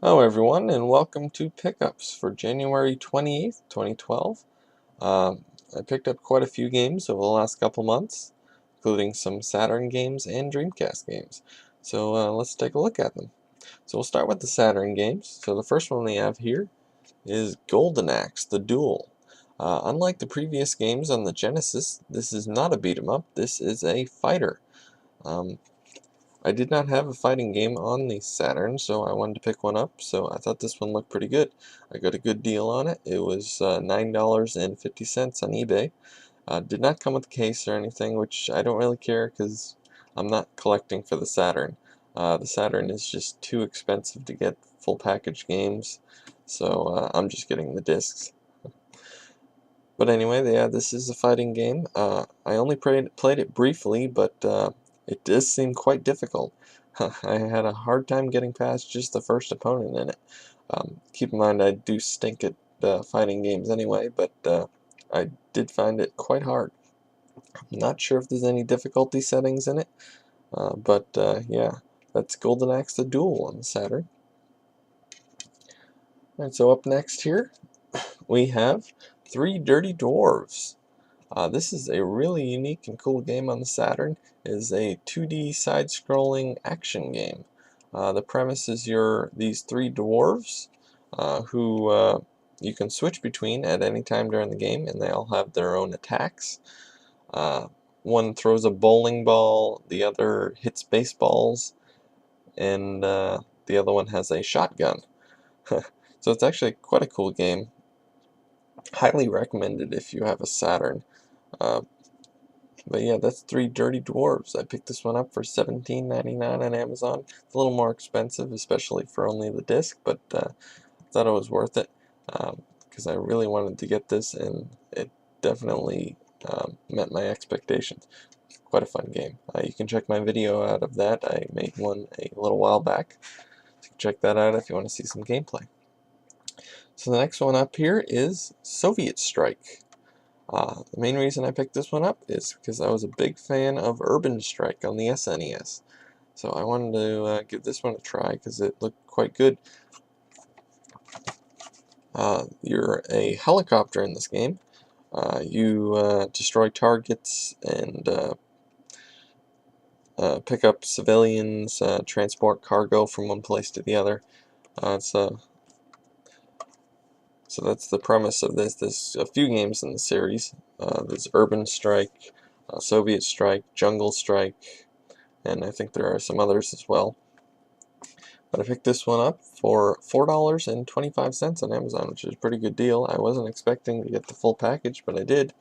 Hello everyone, and welcome to Pickups for January 28th, 2012. I picked up quite a few games over the last couple months, including some Saturn games and Dreamcast games. So let's take a look at them. So we'll start with the Saturn games. So the first one we have here is Axe the Duel. Unlike the previous games on the Genesis, this is not a beat 'em up, this is a fighter. I did not have a fighting game on the Saturn, so I wanted to pick one up, so I thought this one looked pretty good. I got a good deal on it. It was $9.50 on eBay. Did not come with a case or anything, which I don't really care because I'm not collecting for the Saturn. The Saturn is just too expensive to get full package games, so I'm just getting the discs. But anyway, yeah, this is a fighting game. I only played it briefly, but it does seem quite difficult. I had a hard time getting past just the first opponent in it. Keep in mind, I do stink at fighting games anyway, but I did find it quite hard. I'm not sure if there's any difficulty settings in it, but yeah, that's Axe the Duel on the Saturn. Alright, so up next here, we have Three Dirty Dwarves. This is a really unique and cool game on the Saturn. It is a 2D side-scrolling action game. The premise is these three dwarves who you can switch between at any time during the game, and they all have their own attacks. One throws a bowling ball, the other hits baseballs, and the other one has a shotgun. So it's actually quite a cool game. Highly recommended if you have a Saturn. But yeah, that's Three Dirty Dwarves. I picked this one up for $17.99 on Amazon. It's a little more expensive, especially for only the disc, but I thought it was worth it because I really wanted to get this, and it definitely met my expectations. Quite a fun game. You can check my video out of that. I made one a little while back. So you can check that out if you want to see some gameplay. So the next one up here is Soviet Strike. The main reason I picked this one up is because I was a big fan of Urban Strike on the SNES. So I wanted to give this one a try because it looked quite good. You're a helicopter in this game. You destroy targets and pick up civilians, transport cargo from one place to the other. So that's the premise of this. There's a few games in the series. There's Urban Strike, Soviet Strike, Jungle Strike, and I think there are some others as well. But I picked this one up for $4.25 on Amazon, which is a pretty good deal. I wasn't expecting to get the full package, but I did,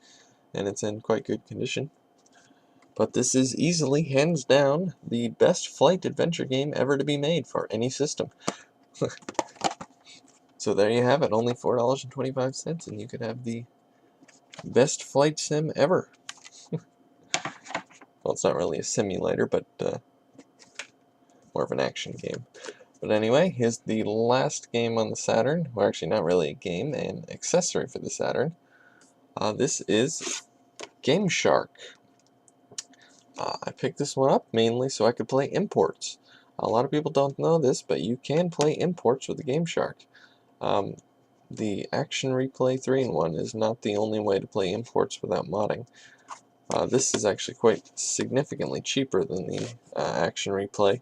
and it's in quite good condition. But this is easily, hands down, the best flight adventure game ever to be made for any system. So there you have it, only $4.25, and you could have the best flight sim ever. Well, it's not really a simulator, but more of an action game. But anyway, here's the last game on the Saturn. Well, actually not really a game, an accessory for the Saturn. This is Gameshark. I picked this one up mainly so I could play imports. A lot of people don't know this, but you can play imports with the Gameshark. The Action Replay 3-in-1 is not the only way to play imports without modding. This is actually quite significantly cheaper than the Action Replay.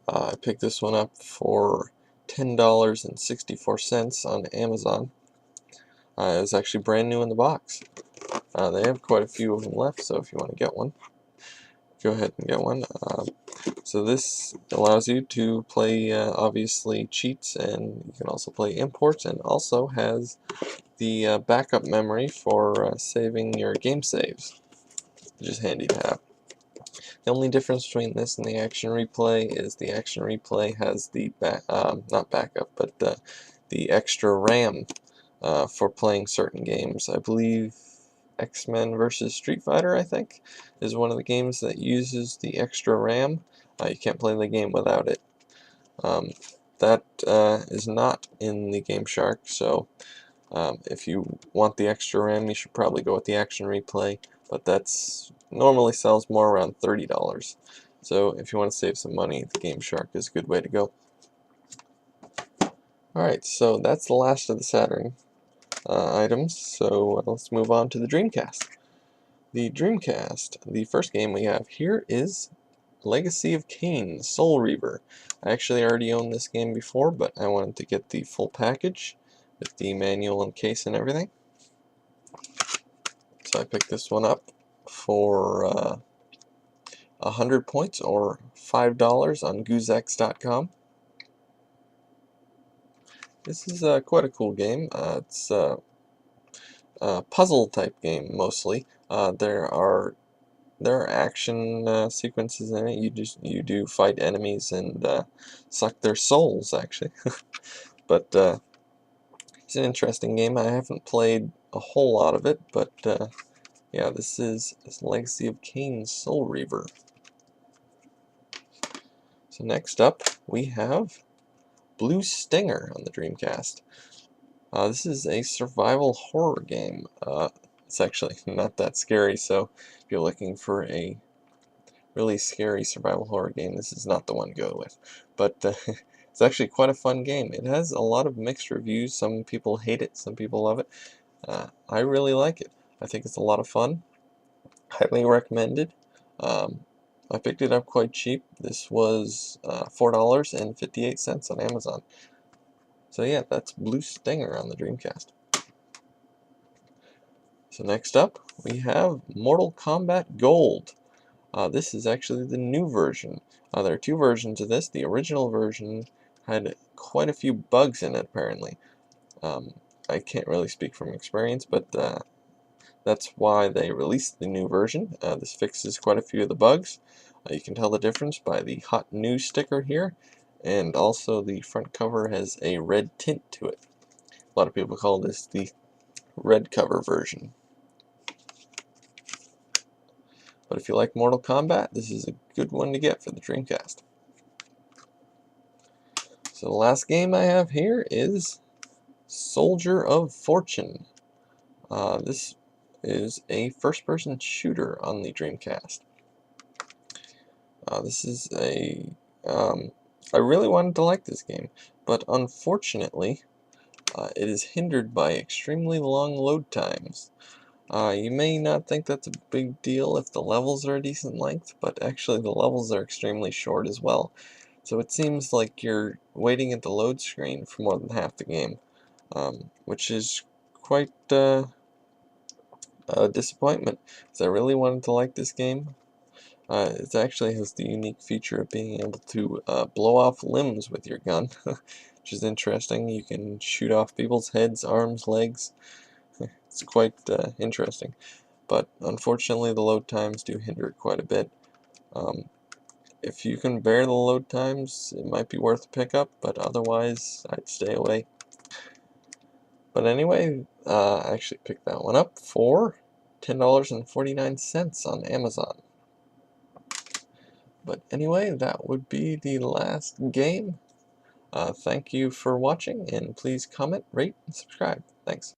I picked this one up for $10.64 on Amazon. It was actually brand new in the box. They have quite a few of them left, so if you want to get one, go ahead and get one. So this allows you to play, obviously, cheats, and you can also play imports, and also has the backup memory for saving your game saves, which is handy to have. The only difference between this and the Action Replay is the Action Replay has the not backup, but the extra RAM for playing certain games. I believe X-Men vs. Street Fighter, I think, is one of the games that uses the extra RAM. You can't play the game without it. That is not in the Gameshark, so if you want the extra RAM, you should probably go with the Action Replay. but that's normally sells more around $30. So if you want to save some money, the Gameshark is a good way to go. Alright, so that's the last of the Saturn items, so let's move on to the Dreamcast. The Dreamcast, the first game we have here is Legacy of Kain, Soul Reaver. I actually already owned this game before, but I wanted to get the full package with the manual and case and everything. So I picked this one up for 100 points or $5 on goozex.com. This is quite a cool game. It's a puzzle type game mostly. There are action sequences in it. You do fight enemies and suck their souls actually. But it's an interesting game. I haven't played a whole lot of it, but yeah, this is Legacy of Kain, Soul Reaver. So next up we have Blue Stinger on the Dreamcast. This is a survival horror game. It's actually not that scary, so if you're looking for a really scary survival horror game, this is not the one to go with. But it's actually quite a fun game. It has a lot of mixed reviews. Some people hate it, some people love it. I really like it. I think it's a lot of fun. Highly recommended. I picked it up quite cheap. This was $4.58 on Amazon. So yeah, that's Blue Stinger on the Dreamcast. So next up, we have Mortal Kombat Gold. This is actually the new version. There are two versions of this. The original version had quite a few bugs in it, apparently. I can't really speak from experience, but that's why they released the new version. This fixes quite a few of the bugs. You can tell the difference by the Hot New sticker here, and also the front cover has a red tint to it. A lot of people call this the red cover version. But if you like Mortal Kombat, this is a good one to get for the Dreamcast. So the last game I have here is Soldier of Fortune. This is a first-person shooter on the Dreamcast. This is a... I really wanted to like this game, but unfortunately, it is hindered by extremely long load times. You may not think that's a big deal if the levels are a decent length, but actually the levels are extremely short as well. So it seems like you're waiting at the load screen for more than half the game, which is quite a disappointment, because I really wanted to like this game. It actually has the unique feature of being able to blow off limbs with your gun, which is interesting. You can shoot off people's heads, arms, legs. It's quite interesting. But unfortunately the load times do hinder it quite a bit. If you can bear the load times, it might be worth a pickup, but otherwise I'd stay away. But anyway, I actually picked that one up for $10.49 on Amazon. But anyway, that would be the last game. Thank you for watching, and please comment, rate, and subscribe. Thanks.